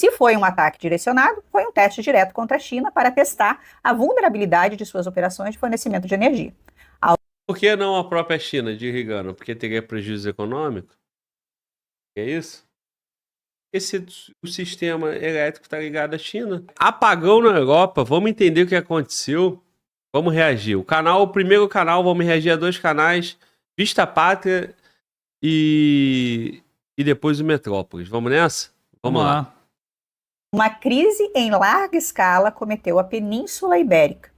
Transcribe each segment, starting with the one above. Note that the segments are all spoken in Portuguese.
Se foi um ataque direcionado, foi um teste direto contra a China para testar a vulnerabilidade de suas operações de fornecimento de energia. Por que não a própria China de irrigando? Porque teria prejuízo econômico? É isso? O sistema elétrico está ligado à China. Apagão na Europa, vamos entender o que aconteceu. Vamos reagir. O primeiro canal, vamos reagir a 2 canais. Vista Pátria e depois o Metrópolis. Vamos nessa? Vamos lá. Uma crise em larga escala cometeu a Península Ibérica.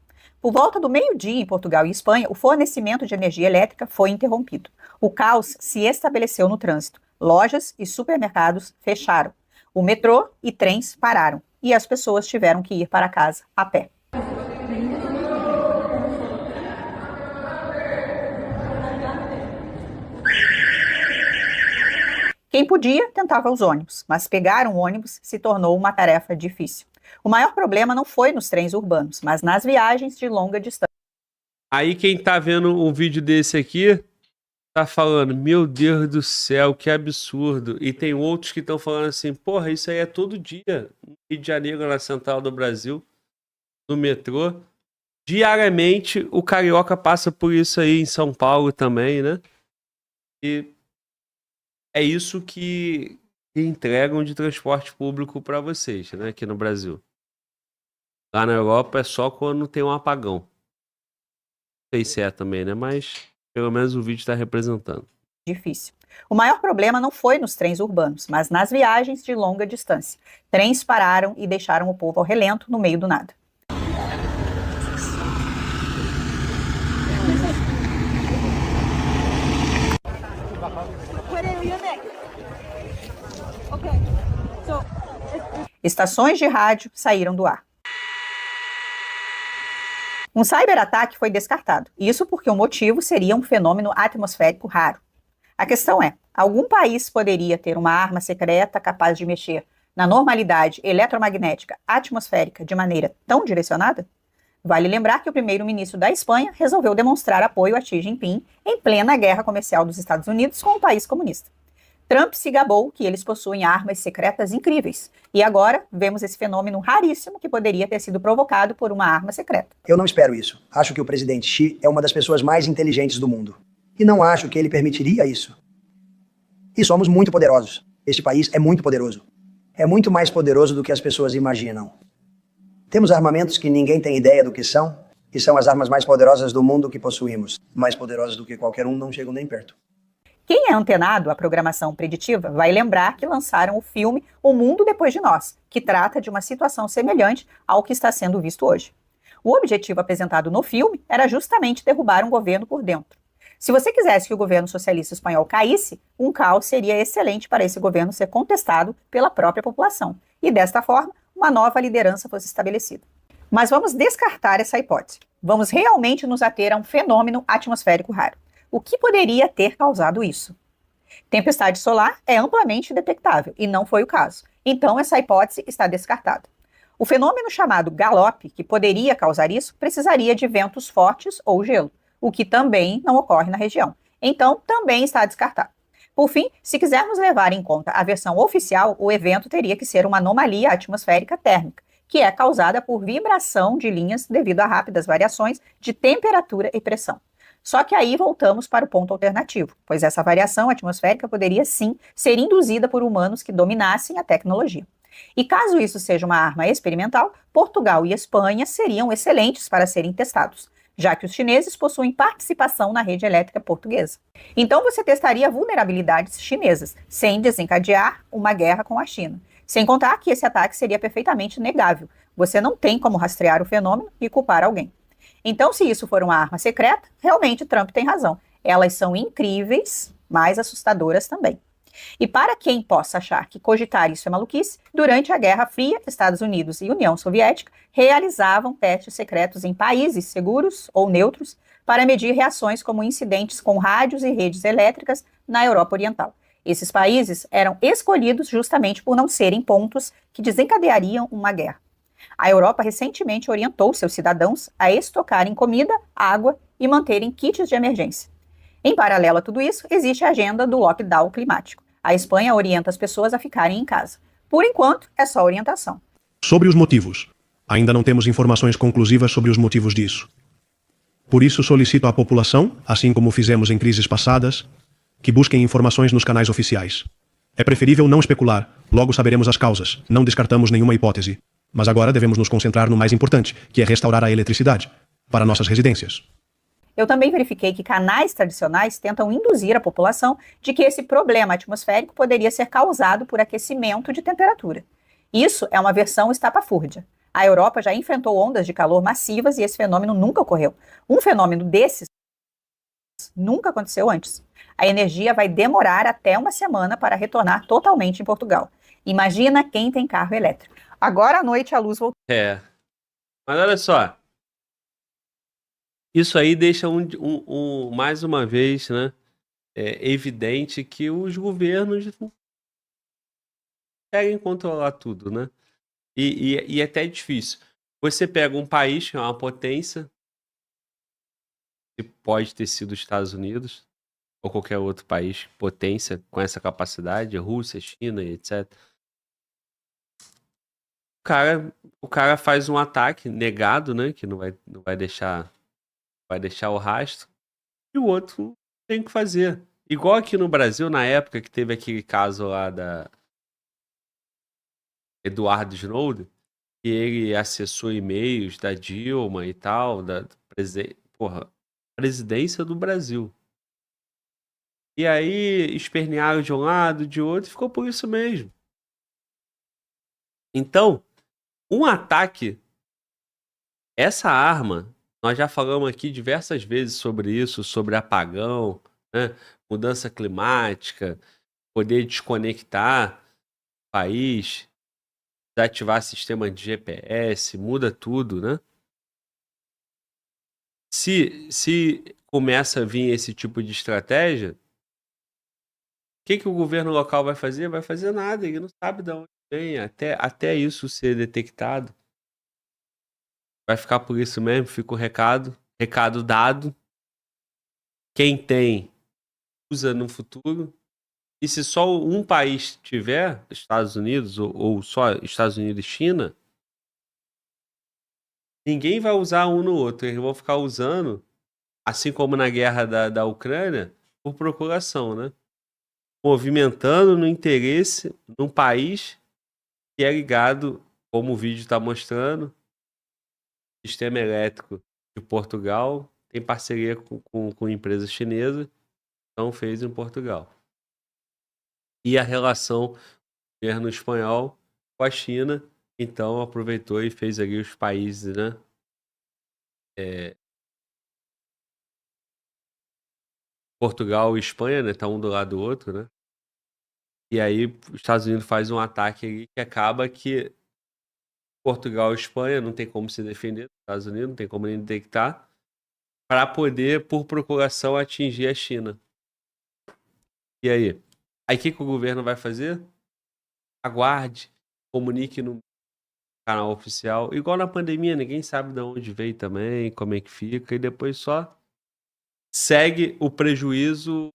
Por volta do meio-dia em Portugal e Espanha, o fornecimento de energia elétrica foi interrompido. O caos se estabeleceu no trânsito. Lojas e supermercados fecharam. O metrô e trens pararam. E as pessoas tiveram que ir para casa a pé. Quem podia, tentava os ônibus, mas pegar um ônibus se tornou uma tarefa difícil. O maior problema não foi nos trens urbanos, mas nas viagens de longa distância. Aí quem tá vendo um vídeo desse aqui, tá falando, meu Deus do céu, que absurdo. E tem outros que estão falando assim, porra, isso aí é todo dia. No Rio de Janeiro, na Central do Brasil, no metrô. Diariamente, o carioca passa por isso aí em São Paulo também, né? E é isso que entregam de transporte público para vocês, né? Aqui no Brasil. Lá na Europa é só quando tem um apagão. Não sei se é também, né? Mas pelo menos o vídeo está representando. Difícil. O maior problema não foi nos trens urbanos, mas nas viagens de longa distância. Trens pararam e deixaram o povo ao relento no meio do nada. Estações de rádio saíram do ar. Um cyberataque foi descartado. Isso porque o motivo seria um fenômeno atmosférico raro. A questão é, algum país poderia ter uma arma secreta capaz de mexer na normalidade eletromagnética atmosférica de maneira tão direcionada? Vale lembrar que o primeiro-ministro da Espanha resolveu demonstrar apoio a Xi Jinping em plena guerra comercial dos Estados Unidos com o país comunista. Trump se gabou que eles possuem armas secretas incríveis. E agora vemos esse fenômeno raríssimo que poderia ter sido provocado por uma arma secreta. Eu não espero isso. Acho que o presidente Xi é uma das pessoas mais inteligentes do mundo. E não acho que ele permitiria isso. E somos muito poderosos. Este país é muito poderoso. É muito mais poderoso do que as pessoas imaginam. Temos armamentos que ninguém tem ideia do que são, e são as armas mais poderosas do mundo que possuímos. Mais poderosas do que qualquer um, não chegam nem perto. Quem é antenado à programação preditiva vai lembrar que lançaram o filme O Mundo Depois de Nós, que trata de uma situação semelhante ao que está sendo visto hoje. O objetivo apresentado no filme era justamente derrubar um governo por dentro. Se você quisesse que o governo socialista espanhol caísse, um caos seria excelente para esse governo ser contestado pela própria população, e desta forma, uma nova liderança fosse estabelecida. Mas vamos descartar essa hipótese. Vamos realmente nos ater a um fenômeno atmosférico raro. O que poderia ter causado isso? Tempestade solar é amplamente detectável, e não foi o caso. Então, essa hipótese está descartada. O fenômeno chamado galope, que poderia causar isso, precisaria de ventos fortes ou gelo, o que também não ocorre na região. Então, também está descartado. Por fim, se quisermos levar em conta a versão oficial, o evento teria que ser uma anomalia atmosférica térmica, que é causada por vibração de linhas devido a rápidas variações de temperatura e pressão. Só que aí voltamos para o ponto alternativo, pois essa variação atmosférica poderia sim ser induzida por humanos que dominassem a tecnologia. E caso isso seja uma arma experimental, Portugal e Espanha seriam excelentes para serem testados, já que os chineses possuem participação na rede elétrica portuguesa. Então você testaria vulnerabilidades chinesas, sem desencadear uma guerra com a China. Sem contar que esse ataque seria perfeitamente negável. Você não tem como rastrear o fenômeno e culpar alguém. Então, se isso for uma arma secreta, realmente Trump tem razão. Elas são incríveis, mas assustadoras também. E para quem possa achar que cogitar isso é maluquice, durante a Guerra Fria, Estados Unidos e União Soviética realizavam testes secretos em países seguros ou neutros para medir reações como incidentes com rádios e redes elétricas na Europa Oriental. Esses países eram escolhidos justamente por não serem pontos que desencadeariam uma guerra. A Europa recentemente orientou seus cidadãos a estocarem comida, água e manterem kits de emergência. Em paralelo a tudo isso, existe a agenda do lockdown climático. A Espanha orienta as pessoas a ficarem em casa. Por enquanto, é só orientação. Sobre os motivos. Ainda não temos informações conclusivas sobre os motivos disso. Por isso, solicito à população, assim como fizemos em crises passadas, que busquem informações nos canais oficiais. É preferível não especular, logo saberemos as causas, não descartamos nenhuma hipótese. Mas agora devemos nos concentrar no mais importante, que é restaurar a eletricidade para nossas residências. Eu também verifiquei que canais tradicionais tentam induzir a população de que esse problema atmosférico poderia ser causado por aquecimento de temperatura. Isso é uma versão estapafúrdia. A Europa já enfrentou ondas de calor massivas e esse fenômeno nunca ocorreu. Um fenômeno desses nunca aconteceu antes. A energia vai demorar até uma semana para retornar totalmente em Portugal. Imagina quem tem carro elétrico. Agora à noite a luz voltou. Mas olha só. Isso aí deixa mais uma vez, né, evidente que os governos não conseguem controlar tudo, né? E é até difícil. Você pega um país que é uma potência, que pode ter sido os Estados Unidos, ou qualquer outro país, potência com essa capacidade, Rússia, China, etc. O cara faz um ataque negado, né? Que não vai deixar o rastro, e o outro tem que fazer. Igual aqui no Brasil, na época que teve aquele caso lá da Eduardo Snowden, que ele acessou e-mails da Dilma e tal, da presidência do Brasil. E aí espernearam de um lado, de outro, e ficou por isso mesmo. Então, um ataque, essa arma, nós já falamos aqui diversas vezes sobre isso, sobre apagão, né? Mudança climática, poder desconectar o país, desativar sistema de GPS, muda tudo, né? Se começa a vir esse tipo de estratégia, o que o governo local vai fazer? Vai fazer nada, ele não sabe de onde vem, até isso ser detectado. Vai ficar por isso mesmo, fica o recado dado. Quem tem, usa no futuro. E se só um país tiver, Estados Unidos, ou só Estados Unidos e China, ninguém vai usar um no outro. Eles vão ficar usando, assim como na guerra da Ucrânia, por procuração, né? Movimentando no interesse de um país que é ligado, como o vídeo está mostrando, sistema elétrico de Portugal tem parceria com empresa chinesa, então fez em Portugal. E a relação do governo espanhol com a China, então aproveitou e fez ali os países, né? Portugal e Espanha, né? Tá um do lado do outro, né? E aí os Estados Unidos faz um ataque ali que acaba que Portugal e Espanha não tem como se defender, os Estados Unidos não tem como nem detectar, para poder, por procuração, atingir a China. E aí? Aí o que o governo vai fazer? Aguarde, comunique no canal oficial. Igual na pandemia, ninguém sabe de onde veio também, como é que fica, e depois só segue o prejuízo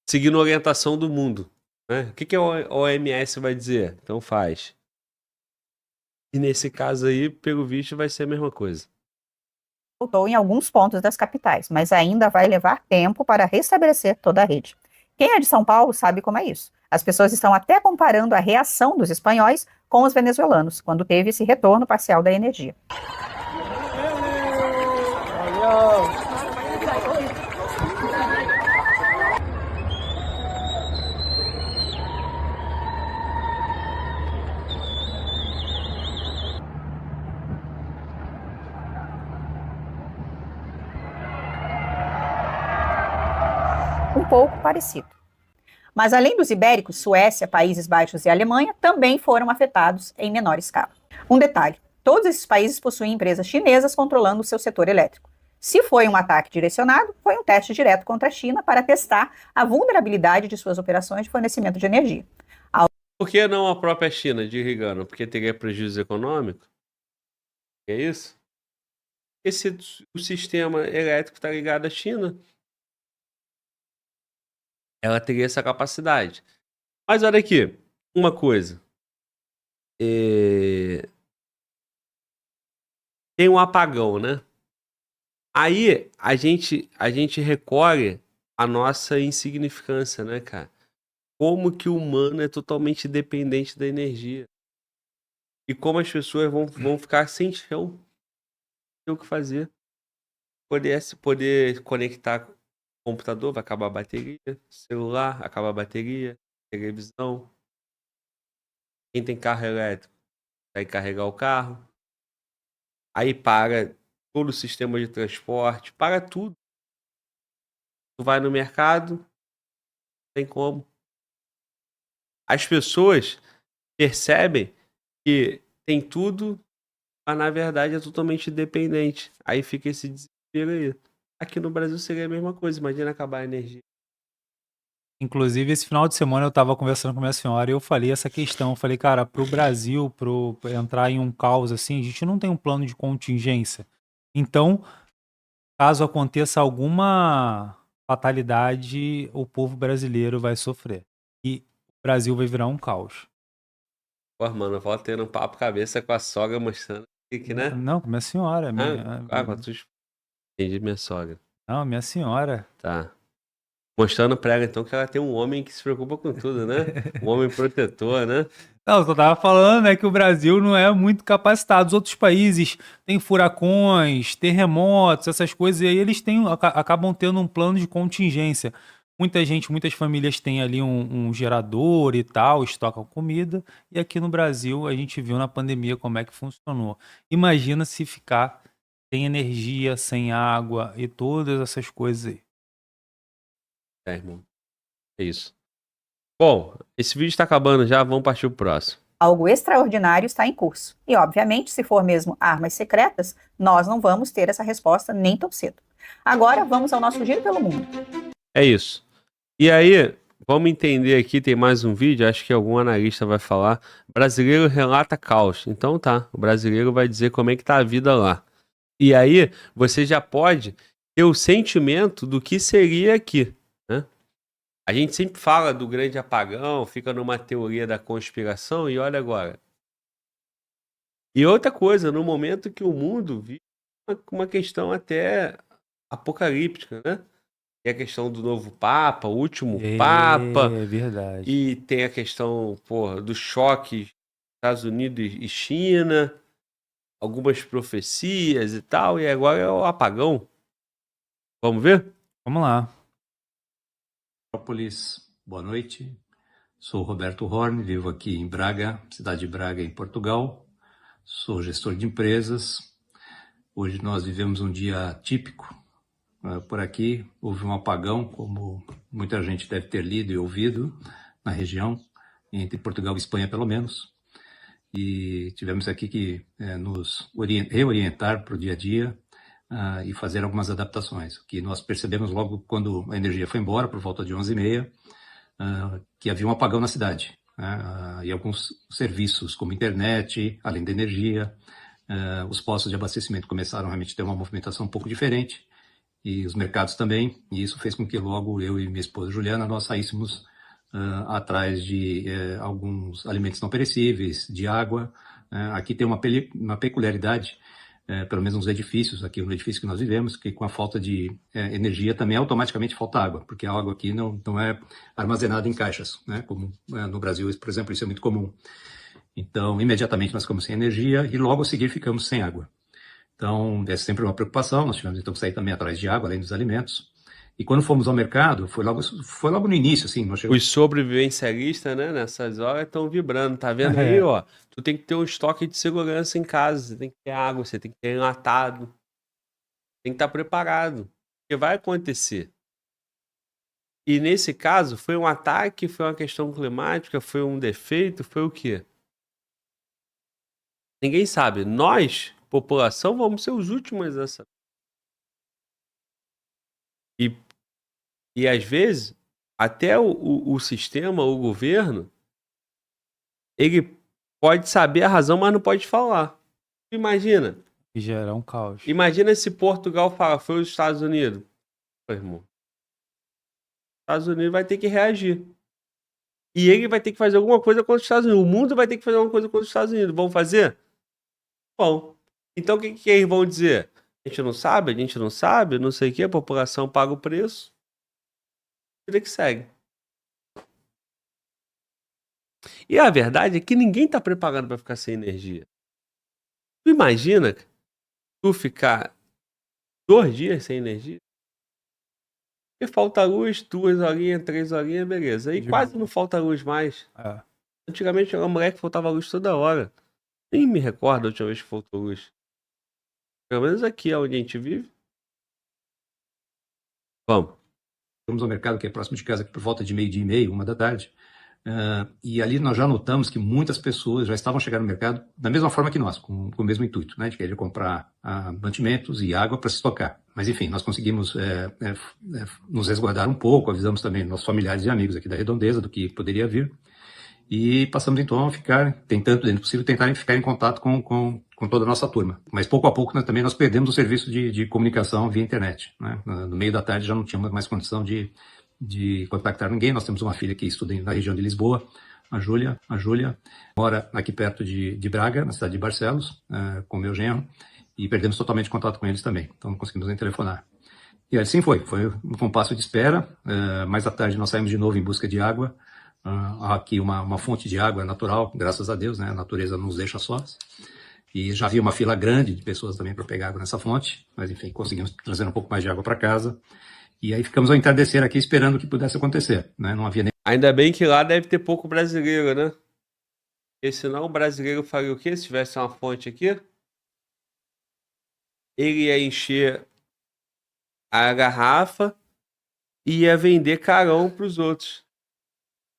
seguindo a orientação do mundo. Né? O que a OMS vai dizer? Então faz. E nesse caso aí, pelo visto, vai ser a mesma coisa. Voltou em alguns pontos das capitais, mas ainda vai levar tempo para restabelecer toda a rede. Quem é de São Paulo sabe como é isso. As pessoas estão até comparando a reação dos espanhóis com os venezuelanos, quando teve esse retorno parcial da energia. Um pouco parecido. Mas além dos ibéricos, Suécia, Países Baixos e Alemanha também foram afetados em menor escala. Um detalhe, todos esses países possuem empresas chinesas controlando o seu setor elétrico. Se foi um ataque direcionado, foi um teste direto contra a China para testar a vulnerabilidade de suas operações de fornecimento de energia. Por que não a própria China desligando? Porque teria prejuízo econômico? É isso? O sistema elétrico está ligado à China. Ela teria essa capacidade. Mas olha aqui, uma coisa. Tem um apagão, né? Aí a gente recorre à nossa insignificância, né, cara? Como que o humano é totalmente dependente da energia. E como as pessoas vão ficar sem chão, não tem o que fazer. Poder conectar com o computador, vai acabar a bateria. Celular, acaba a bateria. Televisão. Quem tem carro elétrico, vai carregar o carro. Aí para todo o sistema de transporte, para tudo. Tu vai no mercado, não tem como. As pessoas percebem que tem tudo, mas na verdade é totalmente dependente. Aí fica esse desespero aí. Aqui no Brasil seria a mesma coisa, imagina acabar a energia. Inclusive, esse final de semana eu estava conversando com minha senhora e eu falei essa questão. Eu falei, cara, pro Brasil, pra entrar em um caos assim, a gente não tem um plano de contingência. Então, caso aconteça alguma fatalidade, o povo brasileiro vai sofrer. E o Brasil vai virar um caos. Pô, mano, eu vou tendo um papo cabeça com a sogra mostrando que, né? Não, com minha senhora. Com a tua esposa. Entendi, minha sogra. Não, minha senhora. Tá. Mostrando pra ela, então, que ela tem um homem que se preocupa com tudo, né? Um homem protetor, né? Não, eu só tava falando, né, que o Brasil não é muito capacitado. Os outros países têm furacões, terremotos, essas coisas, e aí eles acabam tendo um plano de contingência. Muitas famílias têm ali um gerador e tal, estocam comida, e aqui no Brasil a gente viu na pandemia como é que funcionou. Imagina se ficar sem energia, sem água e todas essas coisas aí. É, irmão. É isso. Bom, esse vídeo está acabando já, vamos partir pro próximo. Algo extraordinário está em curso. E, obviamente, se for mesmo armas secretas, nós não vamos ter essa resposta nem tão cedo. Agora, vamos ao nosso giro pelo mundo. É isso. E aí, vamos entender aqui, tem mais um vídeo, acho que algum analista vai falar. Brasileiro relata caos. Então tá, o brasileiro vai dizer como é que tá a vida lá. E aí, você já pode ter o sentimento do que seria aqui, né? A gente sempre fala do grande apagão, fica numa teoria da conspiração, e olha agora. E outra coisa, no momento que o mundo vive uma questão até apocalíptica, né? Tem a questão do novo Papa, o último Papa, É verdade. e tem a questão, porra, do choque Estados Unidos e China, algumas profecias e tal, e agora é o apagão. Vamos ver? Vamos lá. Metrópolis, boa noite. Sou Roberto Horn, vivo aqui em Braga, cidade de Braga, em Portugal. Sou gestor de empresas. Hoje nós vivemos um dia típico. Por aqui houve um apagão, como muita gente deve ter lido e ouvido, na região, entre Portugal e Espanha pelo menos. E tivemos aqui que nos reorientar para o dia a dia e fazer algumas adaptações. O que nós percebemos logo quando a energia foi embora, por volta de 11h30, que havia um apagão na cidade. E alguns serviços, como internet, além da energia, os postos de abastecimento começaram realmente a ter uma movimentação um pouco diferente, e os mercados também, e isso fez com que logo eu e minha esposa Juliana, nós saíssemos atrás de alguns alimentos não perecíveis, de água. Aqui tem uma peculiaridade, pelo menos nos edifícios, aqui no edifício que nós vivemos, que com a falta de energia também automaticamente falta água, porque a água aqui não é armazenada em caixas, né? Como no Brasil, por exemplo, isso é muito comum. Então, imediatamente nós ficamos sem energia e logo a seguir ficamos sem água. Então, é sempre uma preocupação, nós tivemos então que sair também atrás de água, além dos alimentos. E quando fomos ao mercado, foi logo no início, assim. Nós chegamos... Os sobrevivencialistas, né, nessas horas estão vibrando, tá vendo aí, ó? Tu tem que ter um estoque de segurança em casa, você tem que ter água, você tem que ter enlatado. Tem que estar preparado, porque vai acontecer. E nesse caso, foi um ataque, foi uma questão climática, foi um defeito, foi o quê? Ninguém sabe. Nós, população, vamos ser os últimos a saber. E às vezes, até o sistema, o governo, ele pode saber a razão, mas não pode falar. Imagina. E gerar um caos. Imagina se Portugal fala, foi os Estados Unidos. Pô, irmão. Os Estados Unidos vai ter que reagir. E ele vai ter que fazer alguma coisa contra os Estados Unidos. O mundo vai ter que fazer alguma coisa contra os Estados Unidos. Vão fazer? Bom. Então o que eles vão dizer? A gente não sabe, não sei o que, a população paga o preço. Vida que segue. E a verdade é que ninguém está preparado para ficar sem energia. Tu imagina tu ficar 2 dias sem energia? E falta luz, 2 horinhas, 3 horinhas, beleza. Aí quase não falta luz mais. É. Antigamente era uma mulher que faltava luz toda hora. Nem me recordo a última vez que faltou luz. Pelo menos aqui é onde a gente vive. Vamos. Vamos ao mercado que é próximo de casa, aqui por volta de 12:30, 1 da tarde. E ali nós já notamos que muitas pessoas já estavam chegando no mercado da mesma forma que nós, com o mesmo intuito, né, de querer comprar mantimentos e água para se estocar. Mas enfim, nós conseguimos nos resguardar um pouco, avisamos também nossos familiares e amigos aqui da redondeza do que poderia vir. E passamos então a ficar, tentando, dentro do possível, tentar ficar em contato com toda a nossa turma. Mas pouco a pouco também nós perdemos o serviço de comunicação via internet, né? No meio da tarde já não tínhamos mais condição de contactar ninguém. Nós temos uma filha que estuda na região de Lisboa, a Júlia, mora aqui perto de Braga, na cidade de Barcelos, com meu genro, e perdemos totalmente contato com eles também, então não conseguimos nem telefonar. E assim foi um compasso de espera. Mais à tarde nós saímos de novo em busca de água. Há aqui uma fonte de água natural, graças a Deus, né? A natureza não nos deixa sós. E já havia uma fila grande de pessoas também para pegar água nessa fonte, mas enfim, conseguimos trazer um pouco mais de água para casa. E aí ficamos ao entardecer aqui esperando o que pudesse acontecer, né? Não havia nem... Ainda bem que lá deve ter pouco brasileiro, né? Porque senão o brasileiro faria o quê se tivesse uma fonte aqui? Ele ia encher a garrafa e ia vender carão para os outros.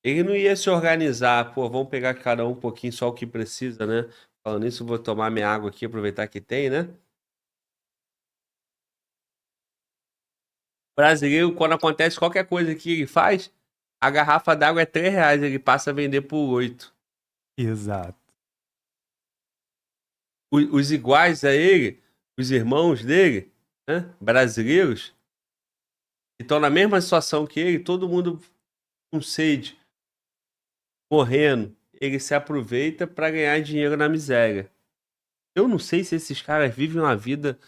Ele não ia se organizar, pô, vamos pegar cada um pouquinho só o que precisa, né? Falando isso, vou tomar minha água aqui, aproveitar que tem, né? O brasileiro, quando acontece qualquer coisa que ele faz, a garrafa d'água é R$3, ele passa a vender por 8. Exato. Os iguais a ele, os irmãos dele, né? Brasileiros, que estão na mesma situação que ele, todo mundo com sede, morrendo, ele se aproveita para ganhar dinheiro na miséria. Eu não sei se esses caras vivem uma vida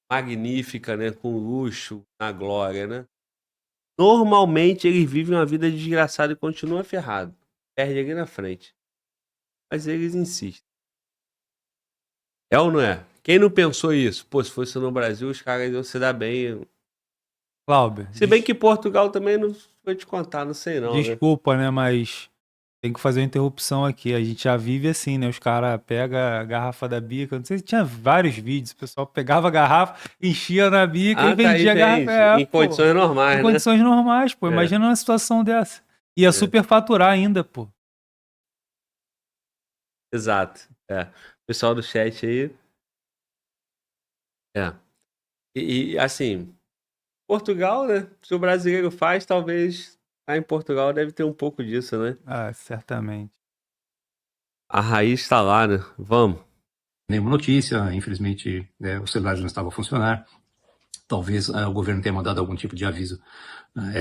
magnífica, né, com luxo, na glória, né? Normalmente eles vivem uma vida desgraçada e continuam ferrado. Perde ali na frente. Mas eles insistem. É ou não é? Quem não pensou isso? Pô, se fosse no Brasil, os caras iam se dar bem. Cláudio, Se bem que Portugal também não vou te contar, não sei não, né? desculpa, né? Mas tem que fazer uma interrupção aqui. A gente já vive assim, né? Os caras pegam a garrafa da bica. Não sei se tinha vários vídeos. O pessoal pegava a garrafa, enchia na bica e vendia a garrafa. Em condições normais, em né? condições normais, pô. É. Imagina uma situação dessa. Ia superfaturar ainda, pô. Exato. É. Pessoal do chat aí. É. E assim, Portugal, né? Se o brasileiro faz, talvez lá em Portugal deve ter um pouco disso, né? Ah, certamente. A raiz está lá, né? Vamos. Nenhuma notícia, infelizmente, os celulares não estavam a funcionar. Talvez o governo tenha mandado algum tipo de aviso,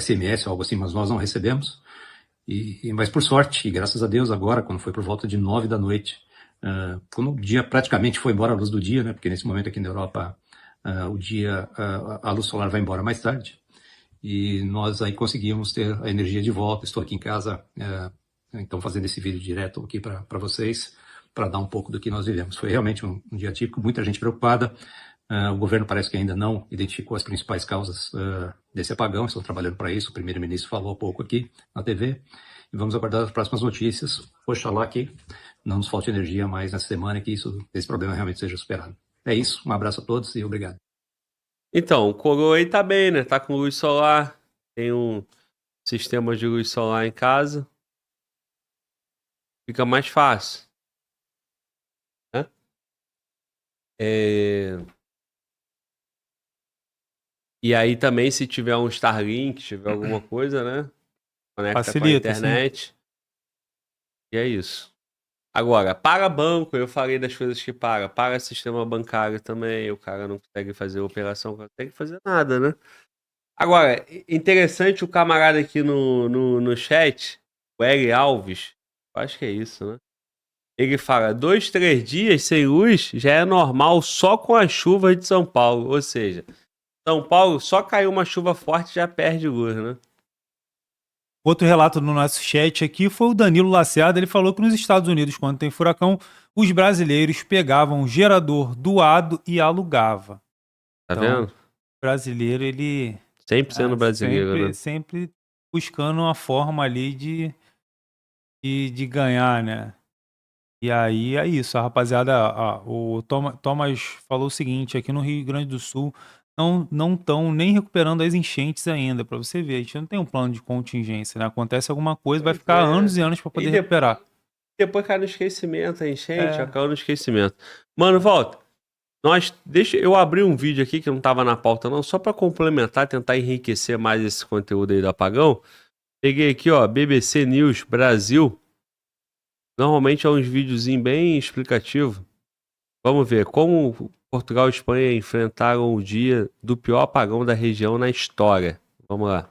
SMS ou algo assim, mas nós não recebemos. Mas por sorte, e graças a Deus, agora, quando foi por volta de 9 da noite, quando o dia praticamente foi embora a luz do dia, né? Porque nesse momento aqui na Europa, a luz solar vai embora mais tarde. E nós aí conseguimos ter a energia de volta. Estou aqui em casa, então fazendo esse vídeo direto aqui para vocês, para dar um pouco do que nós vivemos. Foi realmente um dia típico, muita gente preocupada. O governo parece que ainda não identificou as principais causas desse apagão, estão trabalhando para isso. O primeiro-ministro falou há pouco aqui na TV. E vamos aguardar as próximas notícias. Oxalá que não nos falte energia mais nessa semana e que esse problema realmente seja superado. É isso, um abraço a todos e obrigado. Então, o coroa aí tá bem, né? Tá com luz solar, tem um sistema de luz solar em casa. Fica mais fácil. Né? E aí também, se tiver um Starlink, tiver alguma coisa, né? Conecta Facilita, com a internet. Sim. E é isso. Agora, paga banco, eu falei das coisas que paga sistema bancário também, o cara não consegue fazer operação, não consegue fazer nada, né? Agora, interessante o camarada aqui no chat, o Eli Alves, acho que é isso, né? Ele fala, 2, 3 dias sem luz já é normal só com as chuvas de São Paulo. Ou seja, São Paulo só caiu uma chuva forte já perde luz, né? Outro relato no nosso chat aqui foi o Danilo Lacerda. Ele falou que nos Estados Unidos, quando tem furacão, os brasileiros pegavam um gerador doado e alugavam. Tá Então, vendo? o brasileiro, ele... Sempre sendo brasileiro, né? Sempre buscando uma forma ali de ganhar, né? E aí é isso, a rapaziada, o Thomas falou o seguinte, aqui no Rio Grande do Sul não estão nem recuperando as enchentes ainda, para você ver, a gente não tem um plano de contingência, né? Acontece alguma coisa, vai Pois ficar é. anos e anos para poder recuperar. Depois cai no esquecimento, a enchente, É. caiu no esquecimento. Mano, volta. Deixa eu abrir um vídeo aqui que não tava na pauta não, só para complementar, tentar enriquecer mais esse conteúdo aí do apagão. Peguei aqui, ó, BBC News Brasil. Normalmente é uns videozinhos bem explicativos. Vamos ver como Portugal e Espanha enfrentaram o dia do pior apagão da região na história. Vamos lá.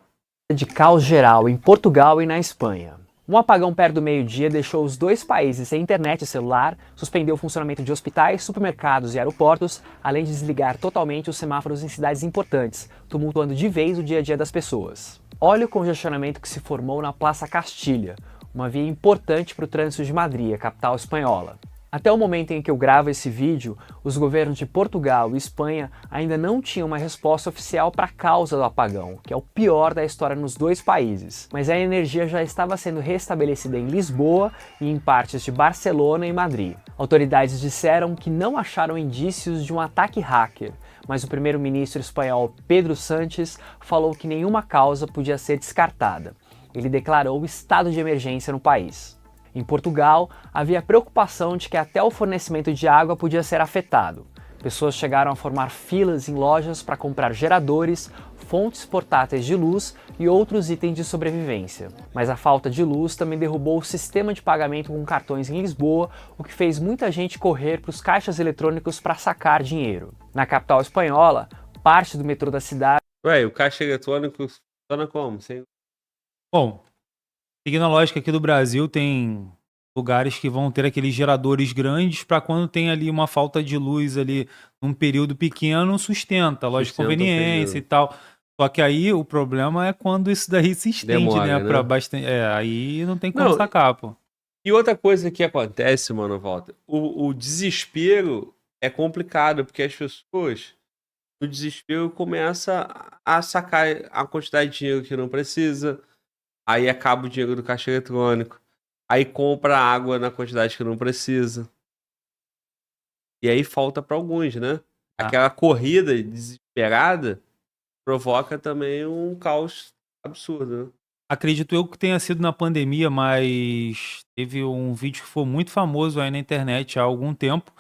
De caos geral em Portugal e na Espanha. Um apagão perto do meio-dia deixou os dois países sem internet e celular, suspendeu o funcionamento de hospitais, supermercados e aeroportos, além de desligar totalmente os semáforos em cidades importantes, tumultuando de vez o dia a dia das pessoas. Olha o congestionamento que se formou na Praça Castilha, uma via importante para o trânsito de Madrid, a capital espanhola. Até o momento em que eu gravo esse vídeo, os governos de Portugal e Espanha ainda não tinham uma resposta oficial para a causa do apagão, que é o pior da história nos dois países. Mas a energia já estava sendo restabelecida em Lisboa e em partes de Barcelona e Madrid. Autoridades disseram que não acharam indícios de um ataque hacker, mas o primeiro-ministro espanhol Pedro Sánchez falou que nenhuma causa podia ser descartada. Ele declarou estado de emergência no país. Em Portugal, havia preocupação de que até o fornecimento de água podia ser afetado. Pessoas chegaram a formar filas em lojas para comprar geradores, fontes portáteis de luz e outros itens de sobrevivência. Mas a falta de luz também derrubou o sistema de pagamento com cartões em Lisboa, o que fez muita gente correr para os caixas eletrônicos para sacar dinheiro. Na capital espanhola, parte do metrô da cidade... Ué, o caixa eletrônico funciona como? Bom, seguindo a lógica aqui do Brasil, tem lugares que vão ter aqueles geradores grandes para quando tem ali uma falta de luz ali num período pequeno, sustenta, lógico, Sustenta o conveniência e período. tal. Só que aí o problema é quando isso daí se estende, Demora, né? né? Pra bastante. Aí não tem como Não, sacar, pô. E outra coisa que acontece, mano, Walter, o desespero é complicado, porque as pessoas, no desespero, começam a sacar a quantidade de dinheiro que não precisa, aí acaba o dinheiro do caixa eletrônico, aí compra água na quantidade que não precisa. E aí falta para alguns, né? Aquela corrida desesperada provoca também um caos absurdo, né? Acredito eu que tenha sido na pandemia, mas teve um vídeo que foi muito famoso aí na internet há algum tempo,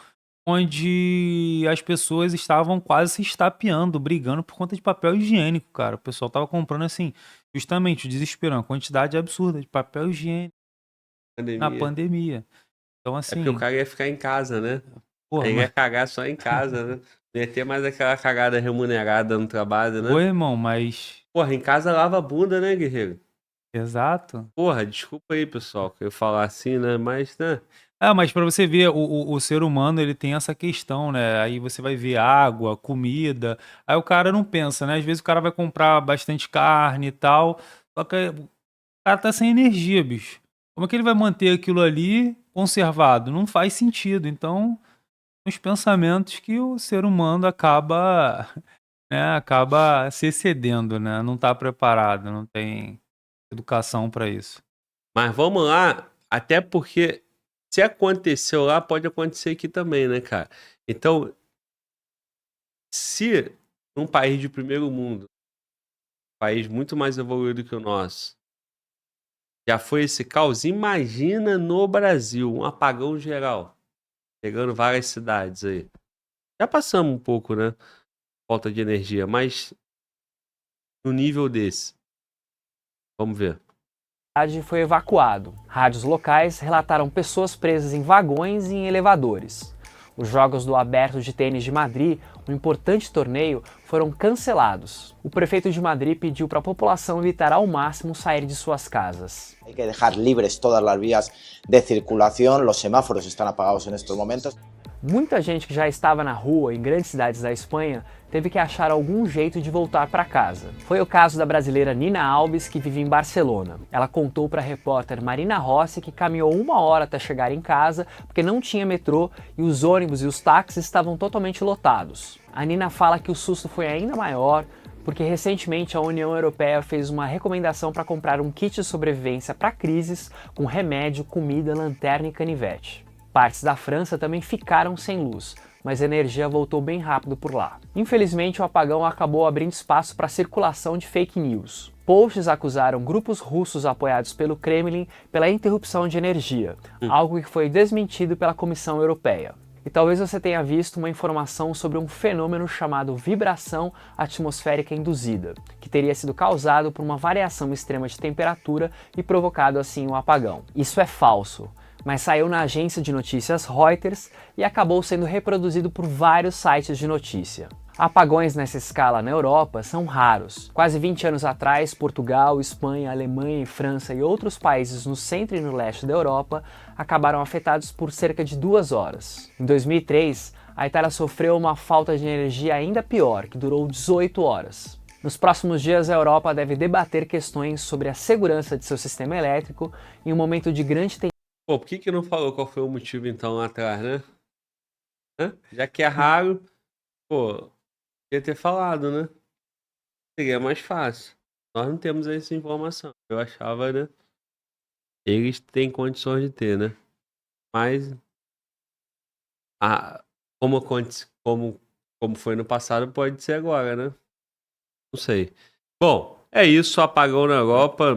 onde as pessoas estavam quase se estapeando, brigando por conta de papel higiênico, cara. O pessoal tava comprando assim, justamente o desespero, uma quantidade absurda de papel higiênico na pandemia. Então, É assim, porque o cara ia ficar em casa, né? porra, Aí ia mas... cagar só em casa, né? Não ia ter mais aquela cagada remunerada no trabalho, né? Oi, irmão, mas... Porra, em casa lava a bunda, né, guerreiro? Exato. Porra, desculpa aí, pessoal, que eu falar assim, né? Mas, né? Mas pra você ver, o ser humano, ele tem essa questão, né? Aí você vai ver água, comida, aí o cara não pensa, né? Às vezes o cara vai comprar bastante carne e tal, só que o cara tá sem energia, bicho. Como é que ele vai manter aquilo ali conservado? Não faz sentido. Então, os pensamentos que o ser humano acaba, né, acaba se excedendo, né? Não tá preparado, não tem educação pra isso. Mas vamos lá, até porque se aconteceu lá, pode acontecer aqui também, né, cara? Então, se num país de primeiro mundo, um país muito mais evoluído que o nosso, já foi esse caos, imagina no Brasil, um apagão geral, pegando várias cidades aí. Já passamos um pouco, né? Falta de energia, mas no nível desse. Vamos ver. foi evacuado. Rádios locais relataram pessoas presas em vagões e em elevadores. Os jogos do Aberto de Tênis de Madrid, um importante torneio, foram cancelados. O prefeito de Madrid pediu para a população evitar ao máximo sair de suas casas. Hay que dejar libres todas las vías de circulación, los semáforos están apagados en estos momentos. Muita gente que já estava na rua em grandes cidades da Espanha teve que achar algum jeito de voltar para casa. Foi o caso da brasileira Nina Alves, que vive em Barcelona. Ela contou para a repórter Marina Rossi que caminhou 1 hora até chegar em casa porque não tinha metrô e os ônibus e os táxis estavam totalmente lotados. A Nina fala que o susto foi ainda maior porque recentemente a União Europeia fez uma recomendação para comprar um kit de sobrevivência para crises com remédio, comida, lanterna e canivete. Partes da França também ficaram sem luz, mas a energia voltou bem rápido por lá. Infelizmente, o apagão acabou abrindo espaço para a circulação de fake news. Posts acusaram grupos russos apoiados pelo Kremlin pela interrupção de energia, algo que foi desmentido pela Comissão Europeia. E talvez você tenha visto uma informação sobre um fenômeno chamado vibração atmosférica induzida, que teria sido causado por uma variação extrema de temperatura e provocado assim um apagão. Isso é falso, mas saiu na agência de notícias Reuters e acabou sendo reproduzido por vários sites de notícia. Apagões nessa escala na Europa são raros. Quase 20 anos atrás, Portugal, Espanha, Alemanha, França e outros países no centro e no leste da Europa acabaram afetados por cerca de 2 horas. Em 2003, a Itália sofreu uma falta de energia ainda pior, que durou 18 horas. Nos próximos dias, a Europa deve debater questões sobre a segurança de seu sistema elétrico em um momento de grande tensão. Pô, por que não falou qual foi o motivo então lá atrás, né? Já que é raro, pô, ia ter falado, né? Seria mais fácil. Nós não temos essa informação. Eu achava, né? Eles têm condições de ter, né? Mas como foi no passado, pode ser agora, né? Não sei. Bom, é isso. Apagão na Europa.